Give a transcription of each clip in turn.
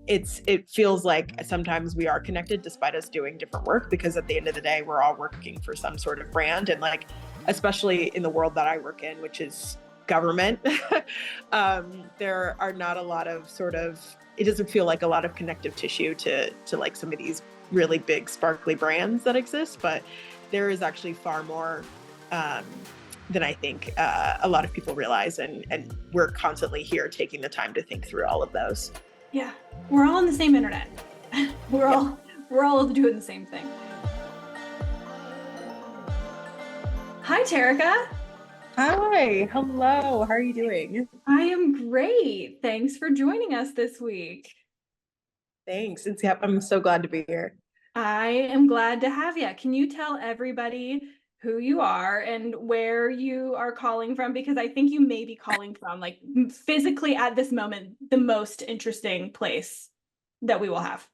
it feels like sometimes we are connected despite us doing different work, because at the end of the day, we're all working for some sort of brand. And like, especially in the world that I work in, which is government, there are not a lot of it doesn't feel like a lot of connective tissue to like some of these really big sparkly brands that exist, but there is actually far more than I think a lot of people realize. And we're constantly here taking the time to think through all of those. Yeah, we're all on the same internet. we're Yeah. all we're all doing the same thing. Hi, Tericka. Hi, hello. How are you doing? I am great. Thanks for joining us this week. Thanks. I'm so glad to be here. I am glad to have you. Can you tell everybody who you are and where you are calling from? Because I think you may be calling from, like, physically at this moment, the most interesting place that we will have.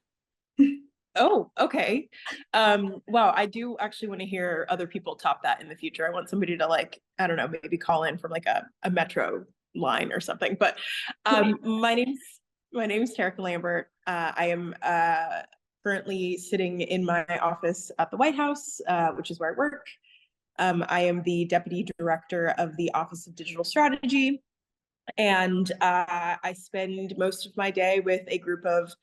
Oh, okay. Wow, I do actually want to hear other people top that in the future. I want somebody to, like, I don't know, maybe call in from like a metro line or something. But my name's Tericka Lambert. I am currently sitting in my office at the White House, which is where I work. I am the Deputy Director of the Office of Digital Strategy, and I spend most of my day with a group of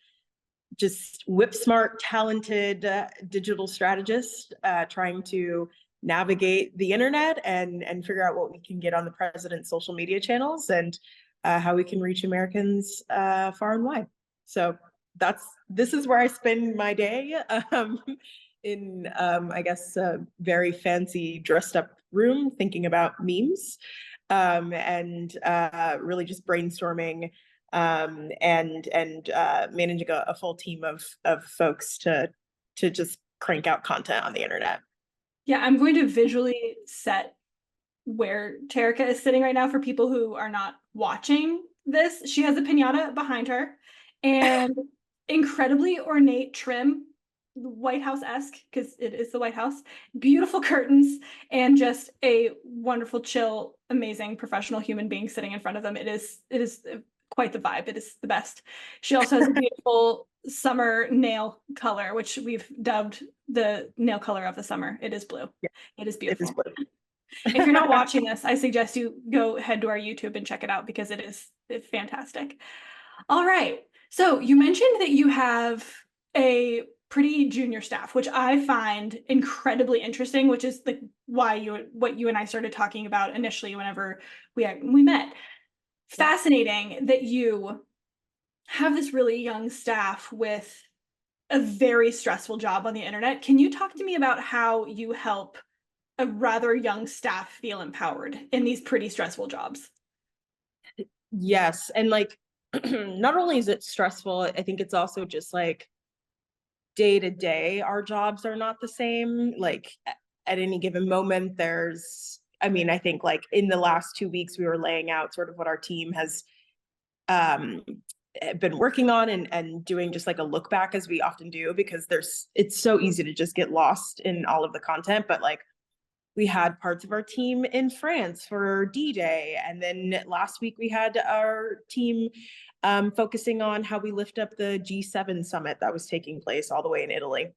just whip smart, talented digital strategists trying to navigate the internet and figure out what we can get on the president's social media channels, and how we can reach Americans far and wide. So this is where I spend my day, in I guess a very fancy dressed up room thinking about memes, and really just brainstorming, and managing a full team of folks to just crank out content on the internet. Yeah, I'm going to visually set where Tericka is sitting right now for people who are not watching this. She has a piñata behind her and incredibly ornate trim, White House-esque, because it is the White House, beautiful curtains, and just a wonderful, chill, amazing professional human being sitting in front of them. It is quite the vibe. It is the best. She also has a beautiful summer nail color, which we've dubbed the nail color of the summer. It is blue. Yeah, It is it beautiful. is blue. If you're not watching this, I suggest you go head to our YouTube and check it out, because it's fantastic. All right. So you mentioned that you have a pretty junior staff, which I find incredibly interesting, which is like what you and I started talking about initially whenever we met. Fascinating that you have this really young staff with a very stressful job on the internet. Can you talk to me about how you help a rather young staff feel empowered in these pretty stressful jobs? Yes, and like, not only is it stressful, I think it's also just like day to day, our jobs are not the same. Like at any given moment, I mean, I think like in the last 2 weeks, we were laying out sort of what our team has um, been working on, and doing just like a look back, as we often do, because it's so easy to just get lost in all of the content. But like, we had parts of our team in France for D-Day. And then last week we had our team focusing on how we lift up the G7 summit that was taking place all the way in Italy.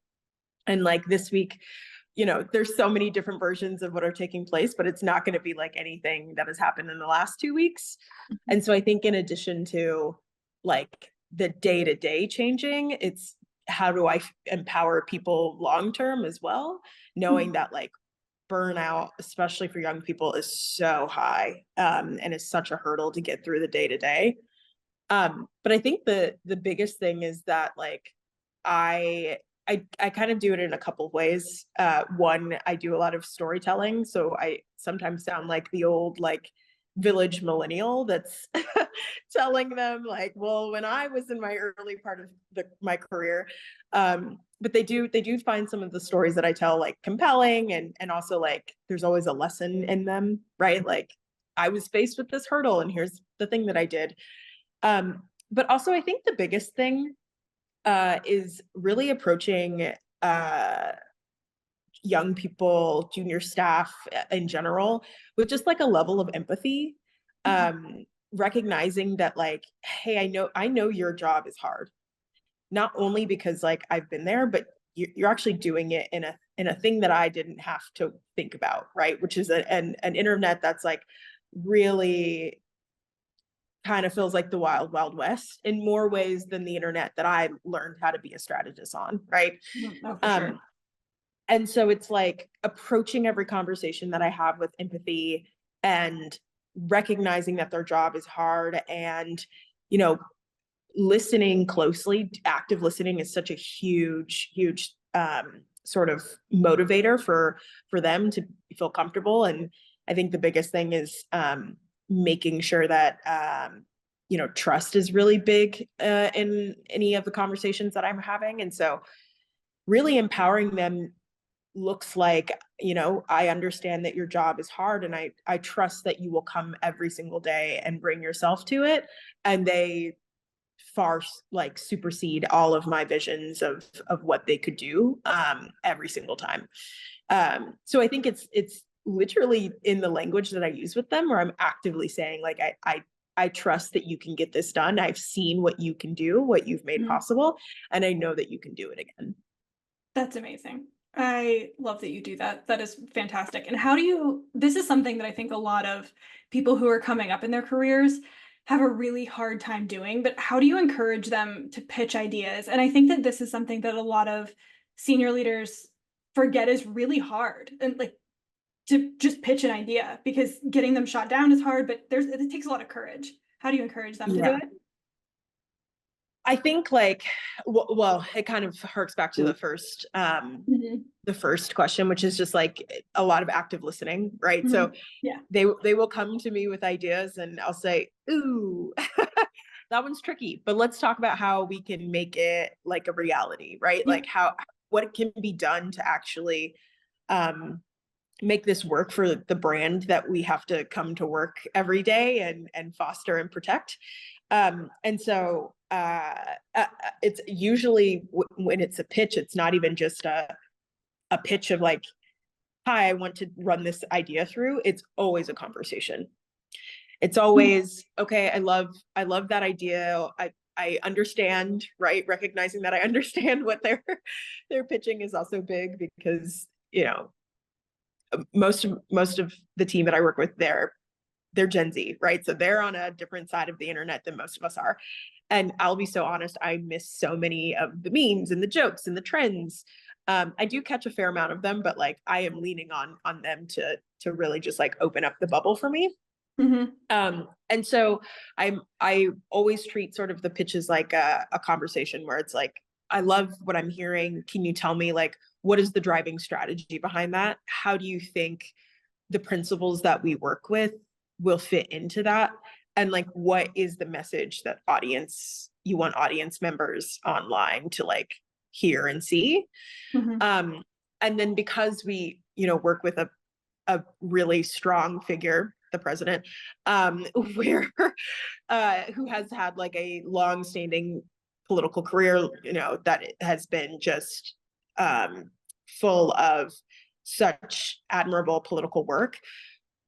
And like this week, there's so many different versions of what are taking place, but it's not going to be like anything that has happened in the last 2 weeks. And so I think in addition to like the day-to-day changing, it's how do I empower people long-term as well, knowing that like burnout, especially for young people, is so high, and is such a hurdle to get through the day to day. But I think the biggest thing is that like I kind of do it in a couple of ways. One, I do a lot of storytelling, so I sometimes sound like the old like village millennial that's telling them like, well, when I was in my early part of my career. But they do find some of the stories that I tell like compelling, and also like there's always a lesson in them, right? Like I was faced with this hurdle and here's the thing that I did. But also I think the biggest thing is really approaching young people, junior staff in general, with just like a level of empathy, recognizing that like, hey, I know your job is hard. not only because like I've been there, but you're actually doing it in a thing that I didn't have to think about, right? Which is an internet that's like really kind of feels like the wild, wild west in more ways than the internet that I learned how to be a strategist on, right? Oh, for sure. And so it's like approaching every conversation that I have with empathy and recognizing that their job is hard and, you know, listening closely. Active listening is such a huge sort of motivator for them to feel comfortable. And I think the biggest thing is making sure that you know, trust is really big in any of the conversations that I'm having. And so really empowering them looks like, you know, I understand that your job is hard and I trust that you will come every single day and bring yourself to it. And they far like supersede all of my visions of what they could do every single time. So I think it's literally in the language that I use with them where I'm actively saying like I trust that you can get this done. I've seen what you can do, what you've made possible, and I know that you can do it again. That's amazing. I love that you do that. That is fantastic. And how do you, this is something that I think a lot of people who are coming up in their careers have a really hard time doing, but how do you encourage them to pitch ideas? And I think that this is something that a lot of senior leaders forget is really hard, and like to just pitch an idea, because getting them shot down is hard, but it takes a lot of courage. How do you encourage them to do Yeah. it? I think like, well, it kind of harks back to the first question, which is just like a lot of active listening, right? So Yeah. they will come to me with ideas and I'll say, ooh, that one's tricky, but let's talk about how we can make it like a reality, right? Yeah. Like what can be done to actually make this work for the brand that we have to come to work every day and foster and protect. And so it's usually when it's a pitch, it's not even just a pitch of like, hi, I want to run this idea through. It's always a conversation. It's always, okay, I love that idea. I understand, right? Recognizing that I understand what they're pitching is also big because, you know, most of the team that I work with, they're Gen Z, right? So they're on a different side of the internet than most of us are. And I'll be so honest, I miss so many of the memes and the jokes and the trends. I do catch a fair amount of them, but like I am leaning on them to really just like open up the bubble for me. And so I always treat sort of the pitches like a conversation where it's like, I love what I'm hearing. Can you tell me like what is the driving strategy behind that? How do you think the principles that we work with will fit into that? And like what is the message that you want audience members online to like hear and see? And then because we, you know, work with a really strong figure, the president, where who has had like a long-standing political career, you know, that has been just full of such admirable political work.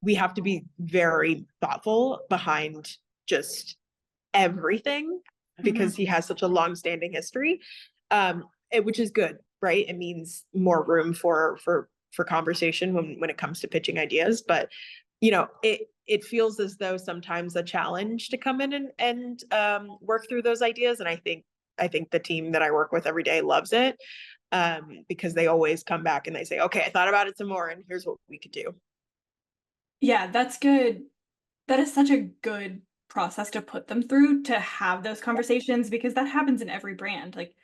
We have to be very thoughtful behind just everything because he has such a long-standing history, which is good, right? It means more room for conversation when it comes to pitching ideas. But you know, it feels as though sometimes a challenge to come in and work through those ideas. And I think the team that I work with every day loves it because they always come back and they say, okay, I thought about it some more and here's what we could do. Yeah, that's good. That is such a good process to put them through, to have those conversations, because that happens in every brand. Like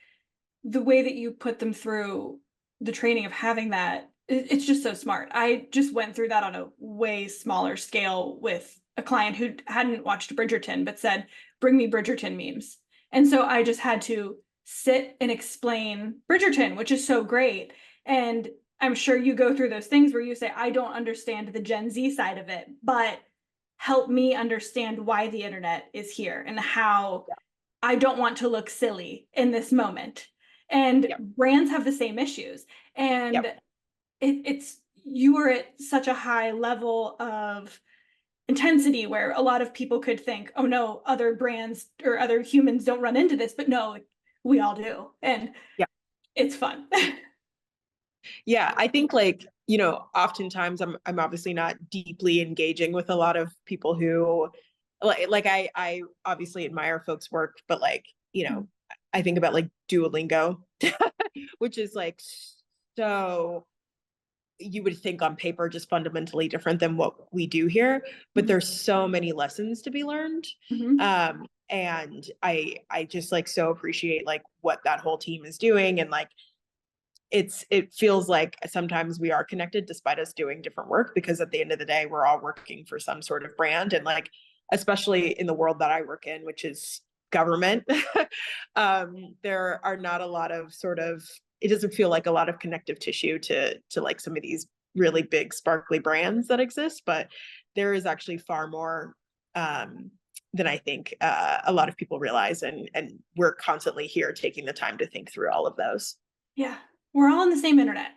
the way that you put them through the training of having that, it's just so smart. I just went through that on a way smaller scale with a client who hadn't watched Bridgerton, but said, bring me Bridgerton memes. And so I just had to sit and explain Bridgerton, which is so great. And I'm sure you go through those things where you say, I don't understand the Gen Z side of it, but help me understand why the internet is here and how I don't want to look silly in this moment. And brands have the same issues. And it's, you are at such a high level of intensity where a lot of people could think, oh no, other brands or other humans don't run into this. But no, we all do. And Yeah. it's fun. Yeah, I think like, oftentimes I'm obviously not deeply engaging with a lot of people who like I obviously admire folks' work, but like, I think about like Duolingo, which is like so you would think on paper just fundamentally different than what we do here, but Mhm. there's so many lessons to be learned. Mhm. And I just like so appreciate like what that whole team is doing, and like it feels like sometimes we are connected despite us doing different work, because at the end of the day we're all working for some sort of brand. And like especially in the world that I work in, which is government, there are not a lot of sort of, it doesn't feel like a lot of connective tissue to like some of these really big sparkly brands that exist, but there is actually far more than I think a lot of people realize, and we're constantly here taking the time to think through all of those. Yeah. We're all on the same internet.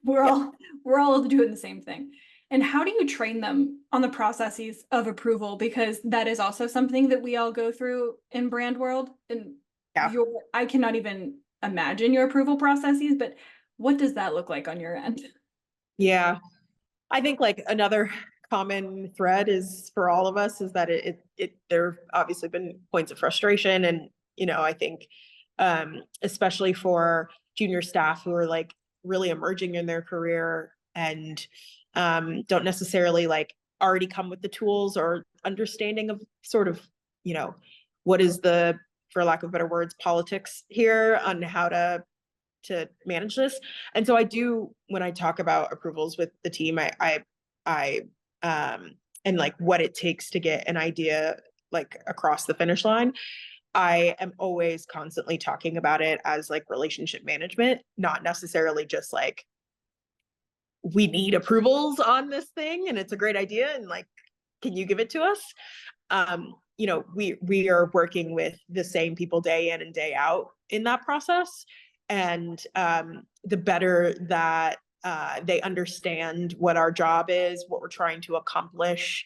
We're Yeah. all we're all doing the same thing. And how do you train them on the processes of approval? Because that is also something that we all go through in brand world. And Yeah. I cannot even imagine your approval processes, but what does that look like on your end? Yeah. I think like another common thread is for all of us is that there have obviously been points of frustration. And, I think especially for junior staff who are like really emerging in their career and don't necessarily like already come with the tools or understanding of sort of, what is the, for lack of better words, politics here on how to manage this. And so I do, when I talk about approvals with the team, I and like what it takes to get an idea like across the finish line, I am always constantly talking about it as like relationship management, not necessarily just like we need approvals on this thing and it's a great idea and like can you give it to us? We are working with the same people day in and day out in that process. And the better that they understand what our job is, what we're trying to accomplish,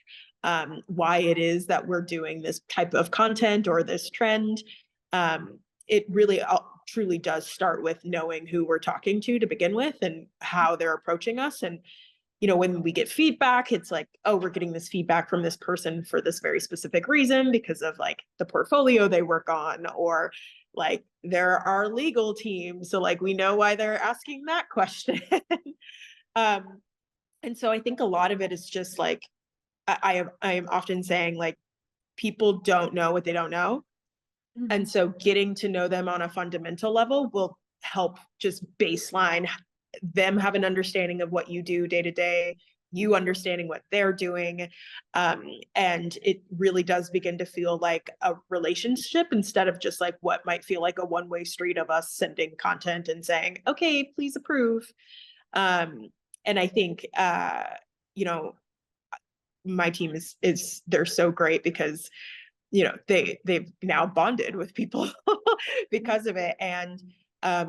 why it is that we're doing this type of content or this trend, it really truly does start with knowing who we're talking to begin with and how they're approaching us. And when we get feedback, it's like, oh, we're getting this feedback from this person for this very specific reason because of like the portfolio they work on, or like they're our legal team. So like we know why they're asking that question. um, and so I think a lot of it is just like I am often saying like people don't know what they don't know. And so getting to know them on a fundamental level will help just baseline them have an understanding of what you do day to day, you understanding what they're doing. And it really does begin to feel like a relationship instead of just like what might feel like a one-way street of us sending content and saying, okay, please approve. And I think, my team is they're so great because they've now bonded with people because of it. And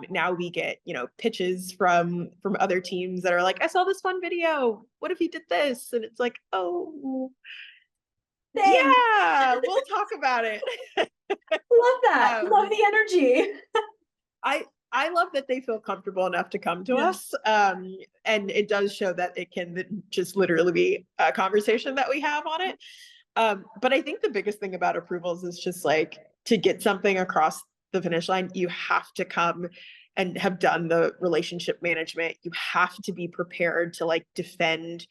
now we get pitches from other teams that are like, I saw this fun video, what if you did this? And it's like, oh Thanks. yeah, we'll talk about it. Love that. Love um the energy. I love that they feel comfortable enough to come to Yeah. us. And it does show that it can just literally be a conversation that we have on it. But I think the biggest thing about approvals is just like to get something across the finish line, you have to come and have done the relationship management. You have to be prepared to like defend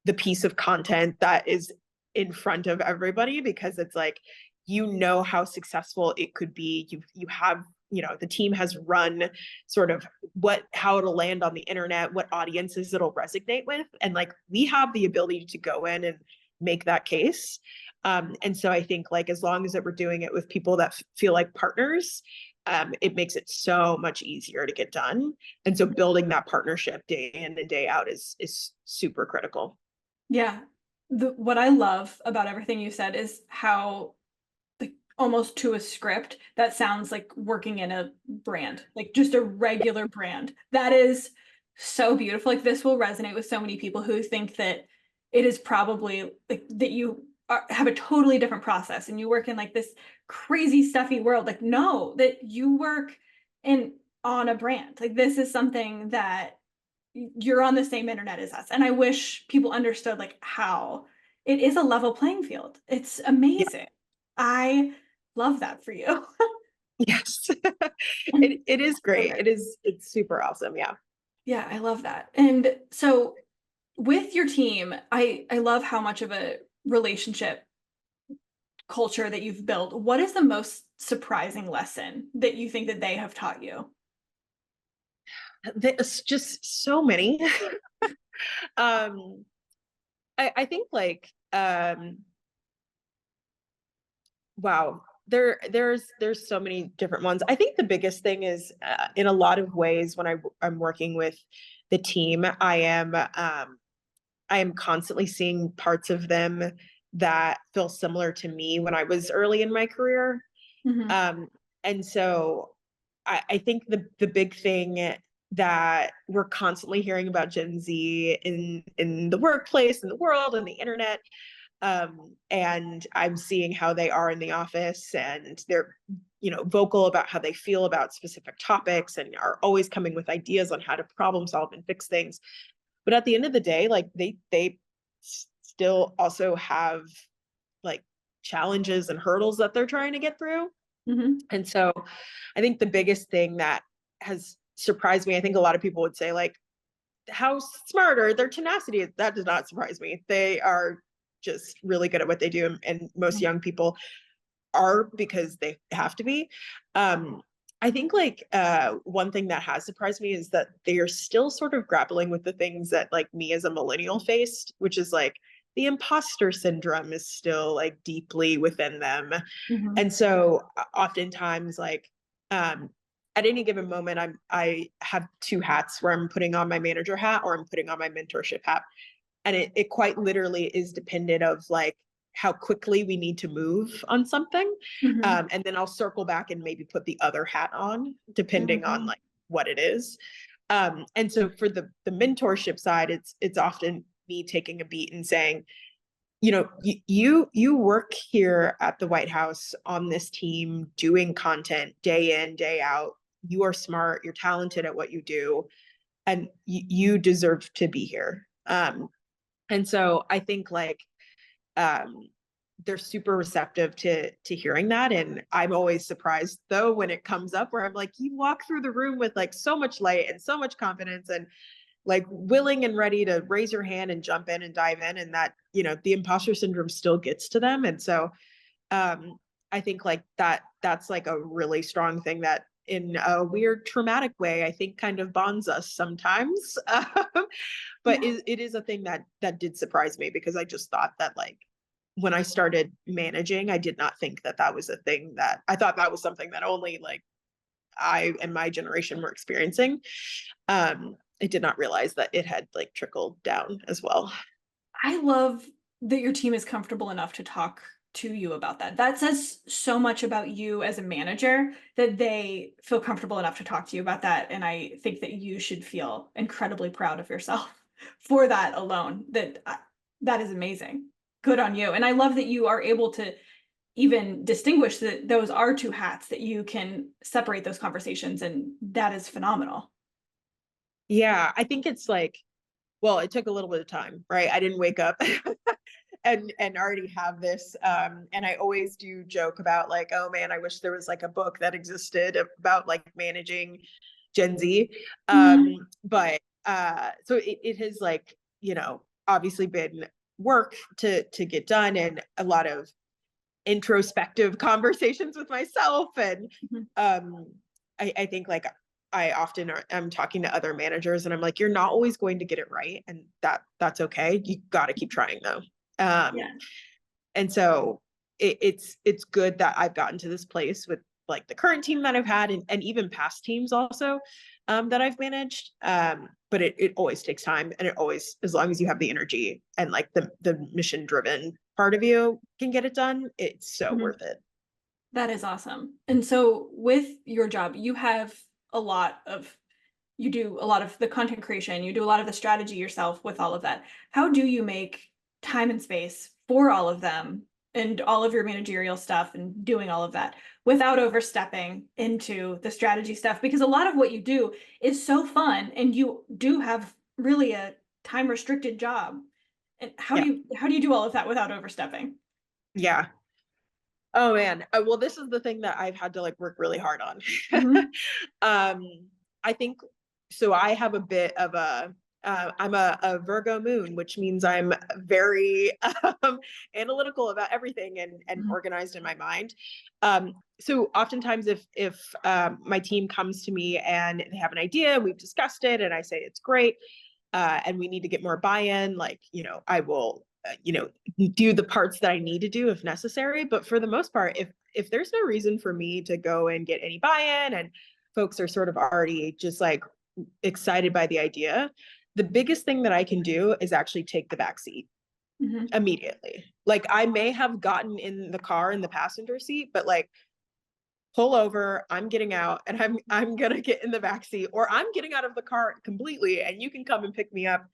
the piece of content that is in front of everybody, because it's like, how successful it could be. You have, the team has run sort of how it'll land on the internet, what audiences it'll resonate with. And like, we have the ability to go in and make that case. And so I think like, as long as that we're doing it with people that feel like partners, it makes it so much easier to get done. And so building that partnership day in and day out is super critical. Yeah. What I love about everything you said is how like almost to a script that sounds like working in a brand, like just a regular brand. That is so beautiful. Like this will resonate with so many people who think that it is probably like that you have a totally different process and you work in like this crazy stuffy world. Like, no, that you work in on a brand. Like, this is something that you're on the same internet as us. And I wish people understood like how it is a level playing field. It's Yeah. amazing. I love that for you. Yes. And It is great. okay. It's super awesome. Yeah. Yeah, I love that. And so with your team, I love how much of a relationship culture that you've built. What is the most surprising lesson that you think that they have taught you? There's just so many. um I think like wow, there's so many different ones. I think the biggest thing is in a lot of ways when I'm working with the team, I am constantly seeing parts of them that feel similar to me when I was early in my career. Mhm, Um, and so I think the big thing that we're constantly hearing about Gen Z in the workplace, in the world, and the internet, and I'm seeing how they are in the office, and they're vocal about how they feel about specific topics, and are always coming with ideas on how to problem solve and fix things. But at the end of the day, like they still also have like challenges and hurdles that they're trying to get through. mhm, And so I think the biggest thing that has surprised me, I think a lot of people would say like how smart or their tenacity. That does not surprise me. They are just really good at what they do. And most mhm, young people are because they have to be. Um, I think like one thing that has surprised me is that they are still sort of grappling with the things that like me as a millennial faced, which is like the imposter syndrome is still like deeply within them. mhm, And so oftentimes like um at any given moment I have two hats where I'm putting on my manager hat or I'm putting on my mentorship hat. And it quite literally is dependent of like how quickly we need to move on something. mhm, And then I'll circle back and maybe put the other hat on, depending on mhm, like what it is. And so for the mentorship side, it's often me taking a beat and saying, you work here at the White House on this team doing content day in, day out. You are smart, you're talented at what you do, and you deserve to be here. And so I think like um they're super receptive to hearing that. And I'm always surprised though when it comes up where I'm like, you walk through the room with like so much light and so much confidence and like willing and ready to raise your hand and jump in and dive in, and that the imposter syndrome still gets to them. And so um I think like that's like a really strong thing that in a weird traumatic way I think kind of bonds us sometimes. But yeah, it is a thing that did surprise me because I just thought that like when I started managing, I did not think that that was a thing. That I thought that was something that only like I and my generation were experiencing. I did not realize that it had like trickled down as well. I love that your team is comfortable enough to talk to you about that. That says so much about you as a manager that they feel comfortable enough to talk to you about that. And I think that you should feel incredibly proud of yourself for that alone. That is amazing. Good on you. And I love that you are able to even distinguish that those are two hats, that you can separate those conversations, and that is phenomenal. Yeah, I think it's like, well, it took a little bit of time, right? I didn't wake up and already have this. And I always do joke about like, oh man, I wish there was like a book that existed about like managing Gen Z. Mhm, But so it has like, obviously been work to get done and a lot of introspective conversations with myself. And mhm. um I think like I often am talking to other managers and I'm like, you're not always going to get it right. And that's okay. You got to keep trying though. Yeah. And so it's good that I've gotten to this place with like the current team that I've had and even past teams also that I've managed. But it always takes time, and it always, as long as you have the energy and like the mission driven part of you can get it done, it's so Mhm. worth it. That is awesome. And so with your job, a lot of you do a lot of the content creation, you do a lot of the strategy yourself with all of that. How do you make time and space for all of them and all of your managerial stuff and doing all of that without overstepping into the strategy stuff, because a lot of what you do is so fun and you do have really a time restricted job. And Yeah. how do you do all of that without overstepping? Yeah. Oh man. Well, this is the thing that I've had to like work really hard on. Mhm. um, I think so. I have a bit of I'm a Virgo moon, which means I'm very analytical about everything and Mhm. organized in my mind. So oftentimes if my team comes to me and they have an idea, we've discussed it, and I say it's great, and we need to get more buy-in, like, I will, do the parts that I need to do if necessary. But for the most part, if there's no reason for me to go and get any buy-in, and folks are sort of already just like excited by the idea, the biggest thing that I can do is actually take the back seat Mhm. immediately. Like, I may have gotten in the car in the passenger seat, but like, pull over, I'm getting out, and I'm gonna get in the back seat, or I'm getting out of the car completely, and you can come and pick me up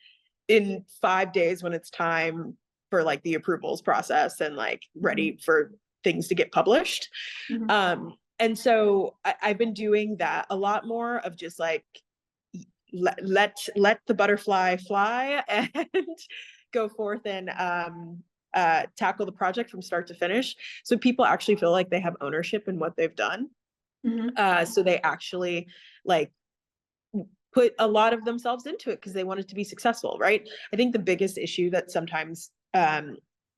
in 5 days when it's time for like the approvals process and like Mhm. ready for things to get published. Mhm. And so I've been doing that a lot more, of just like, let the butterfly fly and go forth and tackle the project from start to finish, so people actually feel like they have ownership in what they've done. Mhm. So they actually like put a lot of themselves into it because they want it to be successful, right? I think the biggest issue that sometimes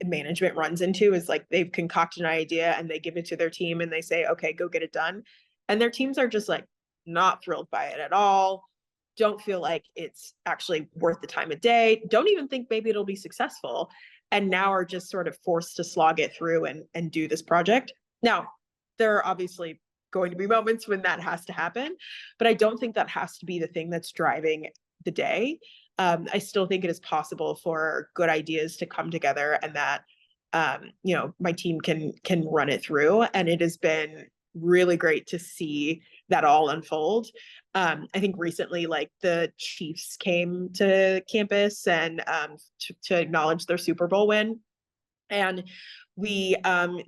management runs into is like, they've concocted an idea and they give it to their team and they say, okay, go get it done. And their teams are just like not thrilled by it at all, don't feel like it's actually worth the time of day, don't even think maybe it'll be successful, and now are just sort of forced to slog it through and do this project. Now, there are obviously going to be moments when that has to happen, but I don't think that has to be the thing that's driving the day. I still think it is possible for good ideas to come together, and that my team can run it through. And it has been really great to see that all unfold. I think recently, like, the Chiefs came to campus and to acknowledge their Super Bowl win, and we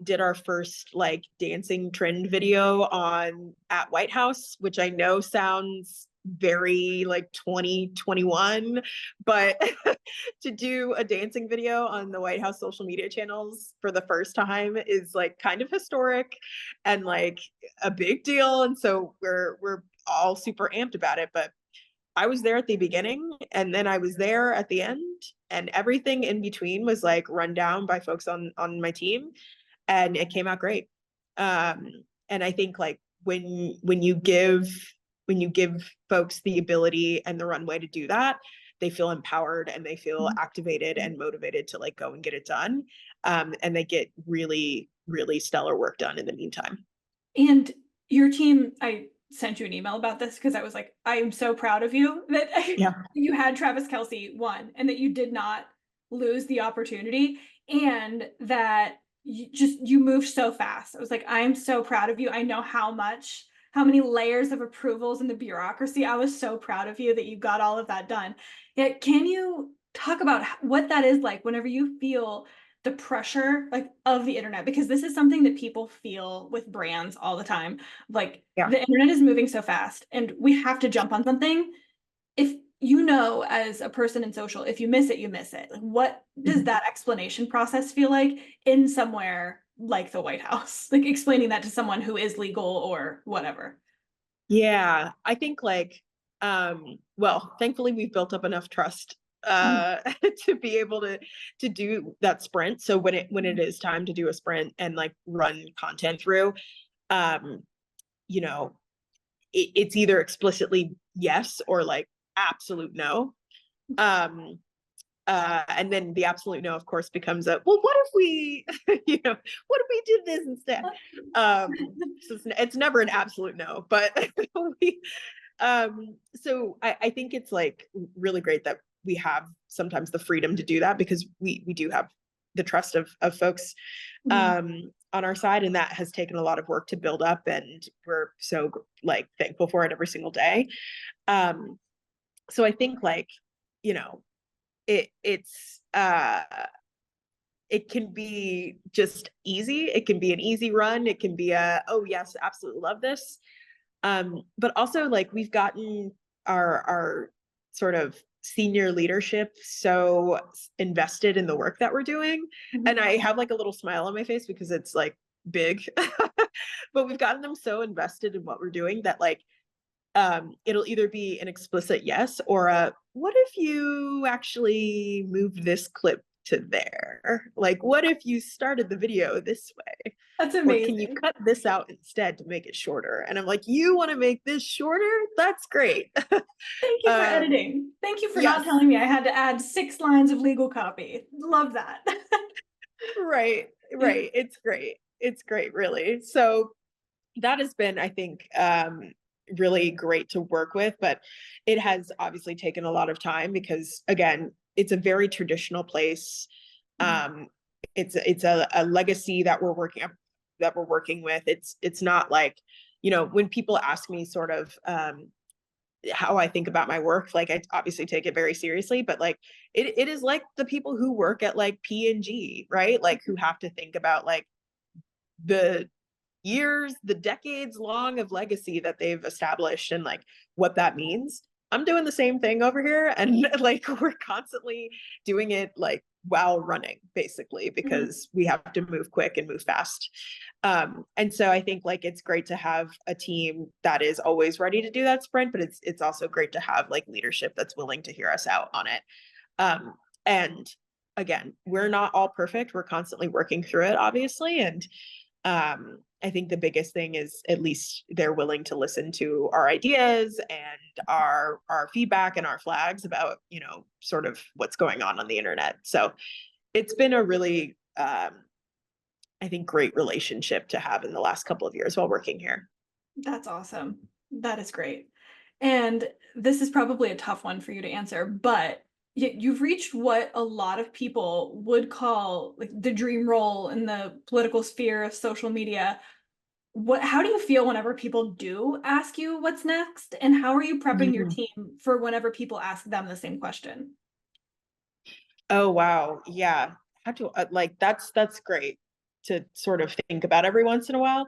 did our first like dancing trend video on at White House, which I know sounds very like 2021, but to do a dancing video on the White House social media channels for the first time is like kind of historic and like a big deal, and so we're all super amped about it. But I was there at the beginning, and then I was there at the end, and everything in between was like run down by folks on my team, and it came out great. Um, and I think like when you give folks the ability and the runway to do that, they feel empowered and they feel Mhm. activated and motivated to like go and get it done. And they get really, really stellar work done in the meantime. And your team, I sent you an email about this because I was like, I am so proud of you that Yeah. you had Travis Kelce won and that you did not lose the opportunity, and that you moved so fast. I was like, I am so proud of you. I know how many layers of approvals in the bureaucracy. I was so proud of you that you got all of that done. Yeah, can you talk about what that is like whenever you feel the pressure like of the internet, because this is something that people feel with brands all the time. Like, Yeah. the internet is moving so fast and we have to jump on something. If as a person in social, if you miss it, you miss it. Like, what does Mhm. that explanation process feel like in somewhere like the White House? Like, explaining that to someone who is legal or whatever. Yeah, I think like, well, thankfully we've built up enough trust Mhm. to be able to do that sprint. So when it is time to do a sprint and like run content through, um, you know, it's either explicitly yes or like absolute no. Um, and then the absolute no, of course, becomes a, well, what if we, what if we did this instead? So it's never an absolute no, but we, so I think it's like really great that we have sometimes the freedom to do that, because we do have the trust of folks Mhm. on our side, and that has taken a lot of work to build up, and we're so like thankful for it every single day. Um, so I think like, you know, it's it can be just easy. It can be an easy run. It can be a, oh yes, absolutely love this. But also like we've gotten our sort of senior leadership so invested in the work that we're doing. And I have like a little smile on my face because it's like big, but we've gotten them so invested in what we're doing that like it'll either be an explicit yes or a what if you actually moved this clip to there? Like, what if you started the video this way? That's Or can you amazing. cut this out instead to make it shorter? And I'm like, you want to make this shorter? That's great. Thank you for um, editing. Thank you for not yes, telling me I had to add 6 lines of legal copy. Love that. right, right. It's great. It's great, really. So that has been, I think, really great to work with, but it has obviously taken a lot of time because again, it's a very traditional place. Um, it's a legacy that we're working with. It's not like, you know, when people ask me sort of how I think about my work, like I obviously take it very seriously, but like it is like the people who work at like P&G, right? Like who have to think about like the years, the decades long of legacy that they've established and like what that means. I'm doing the same thing over here. And like we're constantly doing it like while running, basically, because we have to move quick and move fast. And so I think like it's great to have a team that is always ready to do that sprint, but it's also great to have like leadership that's willing to hear us out on it. And again, we're not all perfect. We're constantly working through it, obviously. And I think the biggest thing is at least they're willing to listen to our ideas and our feedback and our flags about, you know, sort of what's going on the internet. So it's been a really, I think, great relationship to have in the last couple of years while working here. That's awesome. That is great. And this is probably a tough one for you to answer, but you've reached what a lot of people would call like the dream role in the political sphere of social media. How do you feel whenever people do ask you what's next? And how are you prepping your Mhm. team for whenever people ask them the same question? Oh, wow. Yeah. How to like that's great to sort of think about every once in a while.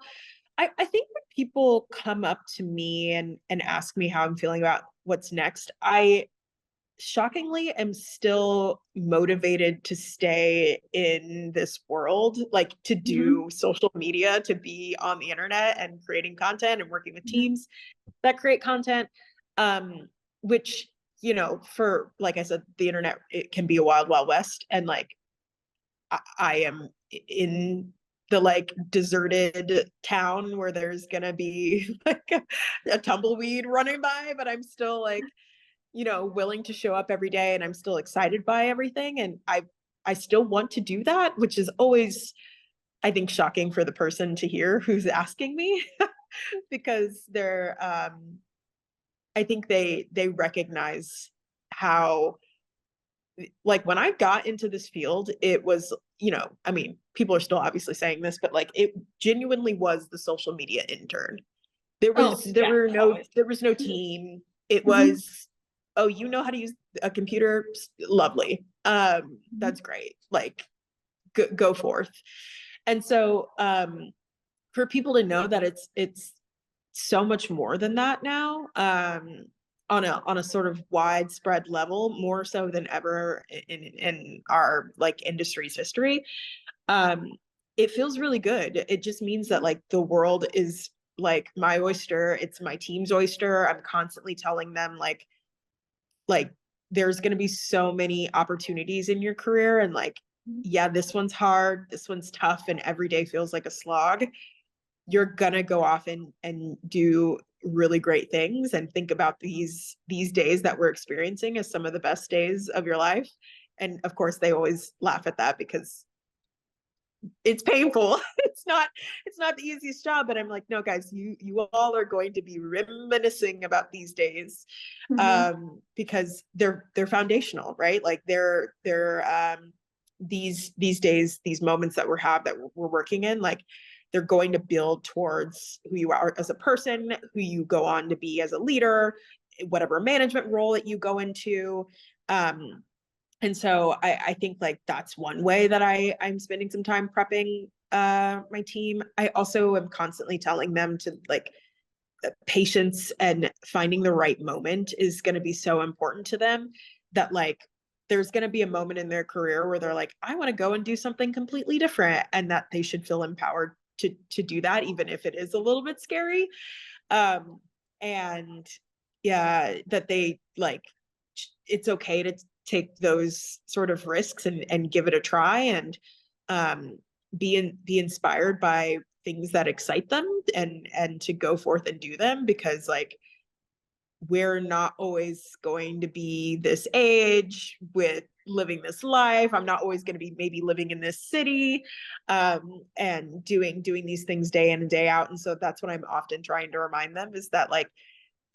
I think when people come up to me and ask me how I'm feeling about what's next, I shockingly am still motivated to stay in this world, like to Mhm. do social media, to be on the internet and creating content and working with Mhm. teams that create content. Um, which, you know, for like I said, the internet, it can be a wild, wild west. And like I am in the like deserted town where there's gonna be like a tumbleweed running by, but I'm still like, you know, willing to show up every day and I'm still excited by everything. And I still want to do that, which is always, I think, shocking for the person to hear who's asking me because they're I think they recognize how like when I got into this field, it was, you know, I mean, people are still obviously saying this, but like it genuinely was the social media intern. Oh, There yeah, were always. no team. It Mhm. was, oh, you know how to use a computer? Lovely. That's great. Like go forth. And so for people to know that it's so much more than that now, on a sort of widespread level, more so than ever in our like industry's history. Um, it feels really good. It just means that like the world is like my oyster, it's my team's oyster. I'm constantly telling them like there's going to be so many opportunities in your career and like yeah, this one's hard, this one's tough and every day feels like a slog. You're gonna go off and do really great things and think about these days that we're experiencing as some of the best days of your life. And of course they always laugh at that because it's painful. It's not the easiest job, but I'm like, no, guys, you all are going to be reminiscing about these days, Mhm. because they're foundational, right? Like they're these days, these moments that we're working in, like they're going to build towards who you are as a person, who you go on to be as a leader, whatever management role that you go into. Um, And so I think like that's one way that I'm spending some time prepping my team. I also am constantly telling them to like patience and finding the right moment is going to be so important to them, that like there's going to be a moment in their career where they're like, I want to go and do something completely different, and that they should feel empowered to do that, even if it is a little bit scary. And yeah, that they like, it's okay to take those sort of risks and give it a try, and be inspired by things that excite them, and to go forth and do them, because like we're not always going to be this age with living this life. I'm not always going to be maybe living in this city, and doing these things day in and day out. And so that's what I'm often trying to remind them, is that like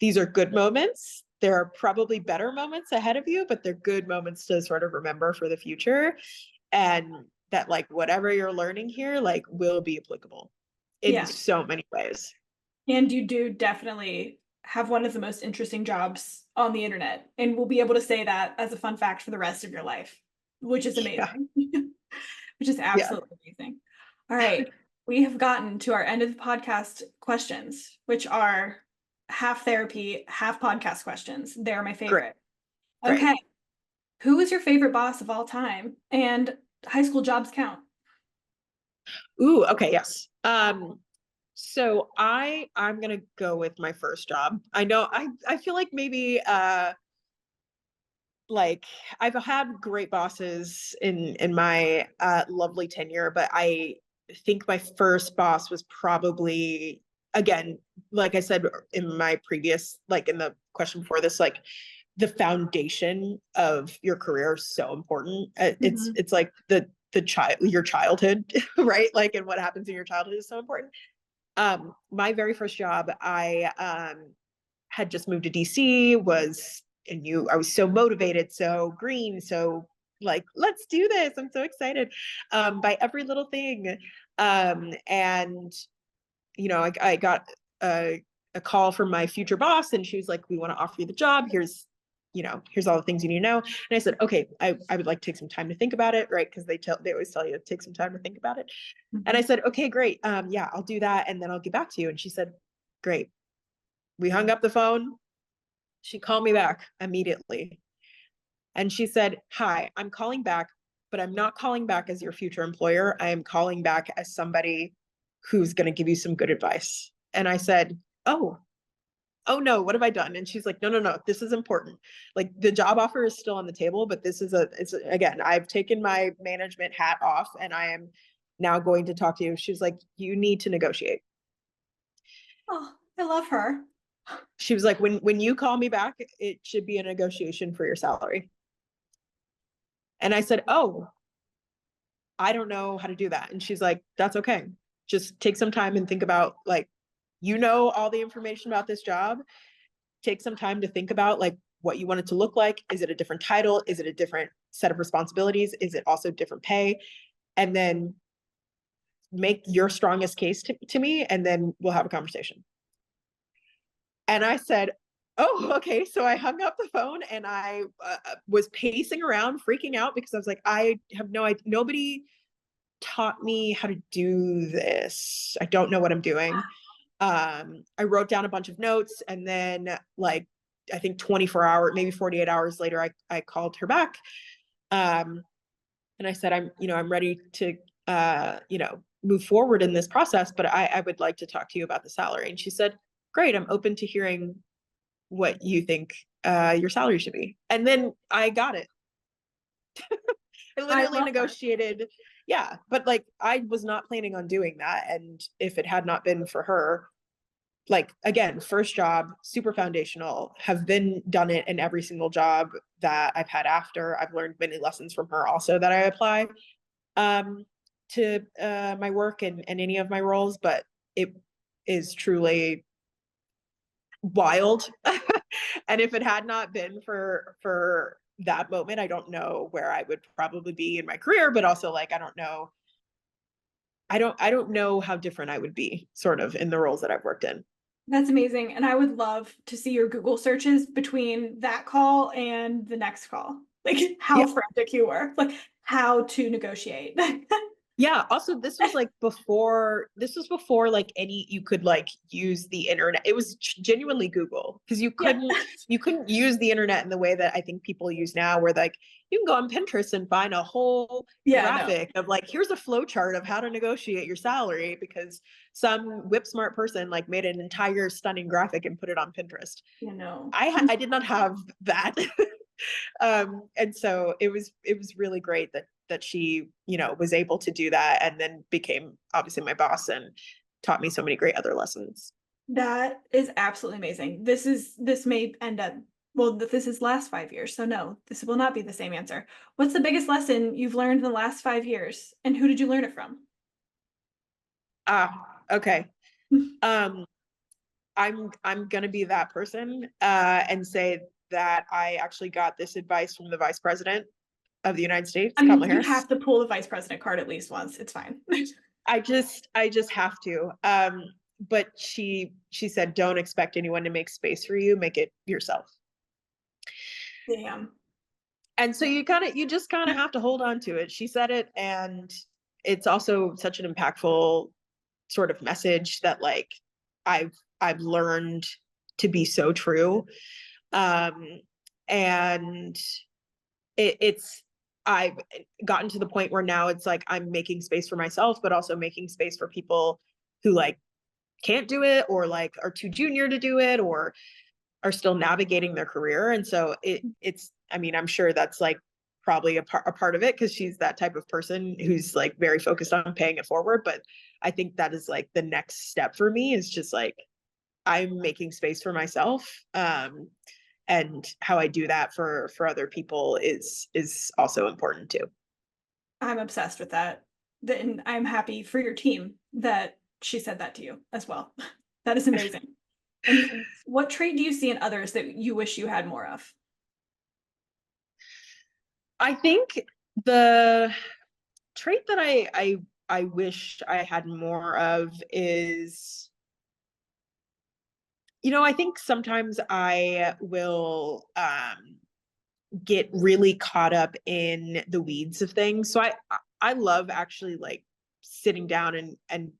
these are good moments. There are probably better moments ahead of you, but they're good moments to sort of remember for the future. And that like whatever you're learning here like will be applicable in Yeah. so many ways. And you do definitely have one of the most interesting jobs on the internet. And we'll be able to say that as a fun fact for the rest of your life, which is Yeah. amazing. Which is Yeah. absolutely amazing. All right. We have gotten to our end of the podcast questions, which are half therapy, half podcast questions. They're my Great. favorite. Great. Okay. Who is your favorite boss of all time? And high school jobs count. Ooh, okay, yes. So I'm gonna go with my first job. I know I feel like maybe like I've had great bosses in my lovely tenure, but I think my first boss was probably, again, like I said in my previous, like in the question before this, like the foundation of your career is so important. Mhm. It's like the child, your childhood, right? Like, and what happens in your childhood is so important. My very first job, I had just moved to DC, I was so motivated, so green, so like, let's do this. I'm so excited by every little thing. And I got a call from my future boss, and she was like, we want to offer you the job. Here's all the things you need to know. And I said, okay, I would like to take some time to think about it, right? Because they always tell you to take some time to think about it. And I Mhm. said, okay, great. Yeah, I'll do that. And then I'll get back to you. And she said, great. We hung up the phone. She called me back immediately. And she said, hi, I'm calling back, but I'm not calling back as your future employer. I am calling back as somebody who's going to give you some good advice. And I said, oh no, what have I done? And she's like, no, this is important. Like the job offer is still on the table, but again, I've taken my management hat off, and I am now going to talk to you. She's like, you need to negotiate. Oh, I love her. She was like, when you call me back, it should be a negotiation for your salary. And I said, oh, I don't know how to do that. And she's like, that's okay. Just take some time and think about, like, all the information about this job. Take some time to think about like what you want it to look like. Is it a different title? Is it a different set of responsibilities? Is it also different pay? And then make your strongest case to me, and then we'll have a conversation. And I said, oh, okay. So I hung up the phone, and I was pacing around, freaking out, because I was like, I have no idea. Nobody taught me how to do this. I don't know what I'm doing. I wrote down a bunch of notes, and then like, I think 24 hours, maybe 48 hours later, I called her back. And I said, I'm ready to, move forward in this process, but I would like to talk to you about the salary. And she said, great, I'm open to hearing what you think your salary should be. And then I got it. I I literally love her. negotiated. Yeah. But like, I was not planning on doing that. And if it had not been for her, like, again, first job, super foundational, have been done it in every single job that I've had after. I've learned many lessons from her also that I apply to my work and any of my roles, but it is truly wild. And if it had not been for that moment, I don't know where I would probably be in my career, but also like I don't know how different I would be sort of in the roles that I've worked in. That's amazing. And I would love to see your Google searches between that call and the next call. like how Yeah. frantic you were, like how to negotiate. Yeah. Also, this was before like any, you could like use the internet. It was genuinely Google, because Yeah. you couldn't use the internet in the way that I think people use now, where like you can go on Pinterest and find a whole Yeah, no. graphic of like, here's a flow chart of how to negotiate your salary, because some whip smart person like made an entire stunning graphic and put it on Pinterest. You know. I did not have that. And so it was really great that she, was able to do that, and then became obviously my boss and taught me so many great other lessons. That is absolutely amazing. This may end up, well, this is last 5 years, so no, this will not be the same answer. What's the biggest lesson you've learned in the last 5 years, and who did you learn it from? Okay. Um, I'm gonna be that person, and say that I actually got this advice from the Vice President of the United States, I mean, Kamala you Harris. have to pull the vice president card at least once. It's fine. I just have to. But she said, don't expect anyone to make space for you, make it yourself. Damn. And so you just kind of have to hold on to it. She said it, and it's also such an impactful sort of message that like I've learned to be so true. And it's I've gotten to the point where now it's like I'm making space for myself, but also making space for people who like can't do it, or like are too junior to do it, or are still navigating their career. And so it's, I mean, I'm sure that's like probably a part of it, because she's that type of person who's like very focused on paying it forward. But I think that is like the next step for me, is just like I'm making space for myself. And how I do that for other people is also important too. I'm obsessed with that. And I'm happy for your team that she said that to you as well. That is amazing. And what trait do you see in others that you wish you had more of? I think the trait that I wish I had more of is, I think sometimes I will get really caught up in the weeds of things. So I love actually like sitting down and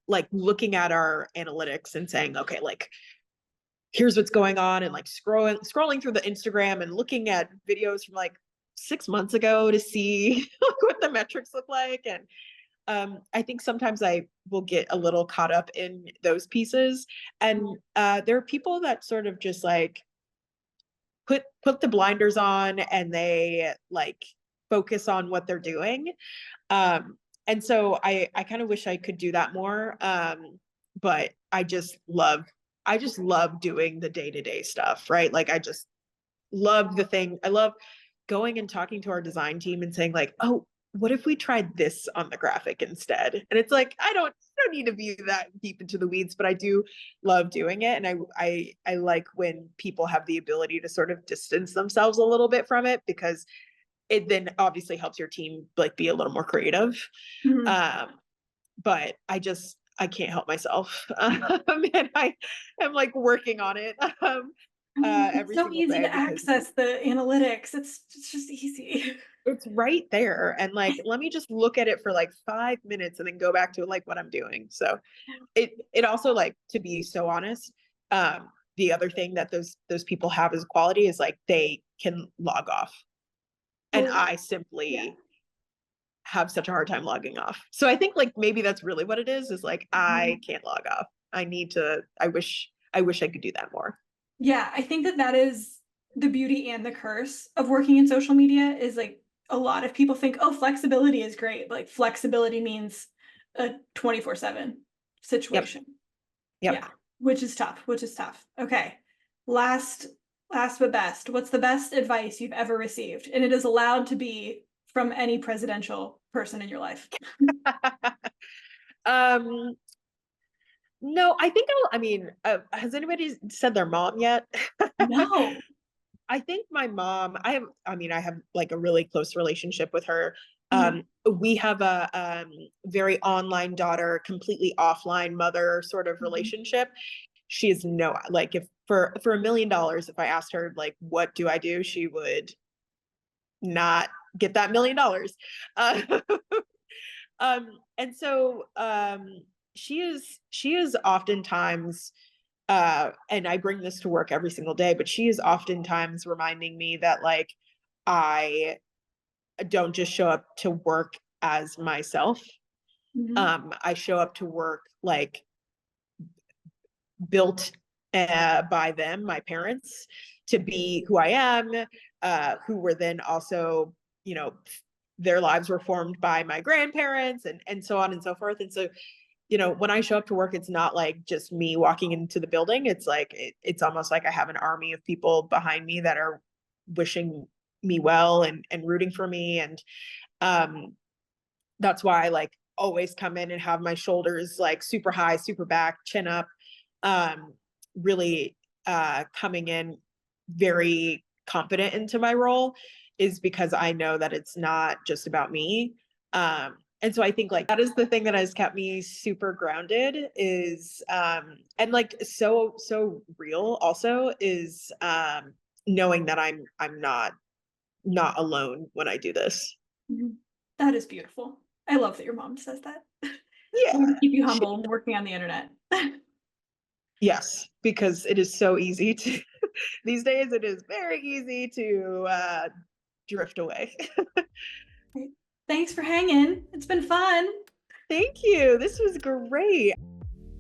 like looking at our analytics and saying, okay, like here's what's going on, and like scrolling through the Instagram and looking at videos from like 6 months ago to see what the metrics look like. And I think sometimes I will get a little caught up in those pieces. And there are people that sort of just like put the blinders on, and they like focus on what they're doing. And so I kind of wish I could do that more. But I just love doing the day-to-day stuff, right? Like I love going and talking to our design team and saying like, oh, what if we tried this on the graphic instead? And it's like, I don't need to be that deep into the weeds, but I do love doing it. And I like when people have the ability to sort of distance themselves a little bit from it, because it then obviously helps your team like be a little more creative. Mhm. But I can't help myself. And I am like working on it I mean, it's every so single easy day, to because access the analytics. It's just easy. it's right there. And like, let me just look at it for like 5 minutes and then go back to like what I'm doing. So it also, like, to be so honest, the other thing that those people have as quality is like they can log off. And Well, I yeah. simply have such a hard time logging off. So I think like maybe that's really what it is like I Mhm. can't log off. I wish I could do that more. Yeah, I think that that is the beauty and the curse of working in social media is like a lot of people think, oh, flexibility is great. Like flexibility means a 24/7 Yep. situation. Yep. Yeah, which is tough, which is tough. Okay. Last last but best. What's the best advice you've ever received? And it is allowed to be from any presidential person in your life. um no, I mean, has anybody said their mom yet? No. I think my mom, I have like a really close relationship with her. Mhm. We have a very online daughter, completely offline mother sort of Mhm. relationship. She is no, like, if for $1 million, if I asked her like what do I do, she would not get that $1 million. Uh, and so she is oftentimes, and I bring this to work every single day, but she is oftentimes reminding me that like I don't just show up to work as myself. I show up to work like built by them, my parents, to be who I am, who were then also, you know, their lives were formed by my grandparents and so on and so forth. And so, you know, when I show up to work, it's not like just me walking into the building. It's like, it's almost like I have an army of people behind me that are wishing me well and rooting for me. And that's why I like always come in and have my shoulders like super high, super back, chin up, really coming in very confident into my role, is because I know that it's not just about me. And so I think like that is the thing that has kept me super grounded, is and like so real also, is knowing that I'm not alone when I do this. That is beautiful. I love that your mom says that. Yeah. To keep you humble and working on the internet. Yes, because it is so easy to these days it is very easy to drift away. Great. Thanks for hanging. It's been fun. Thank you. This was great.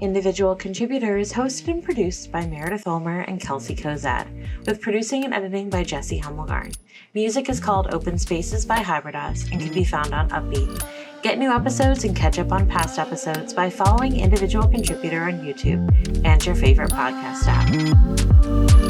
Individual Contributor is hosted and produced by Meredith Ulmer and Kelsey Kozad, with producing and editing by Jesse Hummelgarn. Music is called Open Spaces by Hybridas and can be found on Upbeat. Get new episodes and catch up on past episodes by following Individual Contributor on YouTube and your favorite podcast app.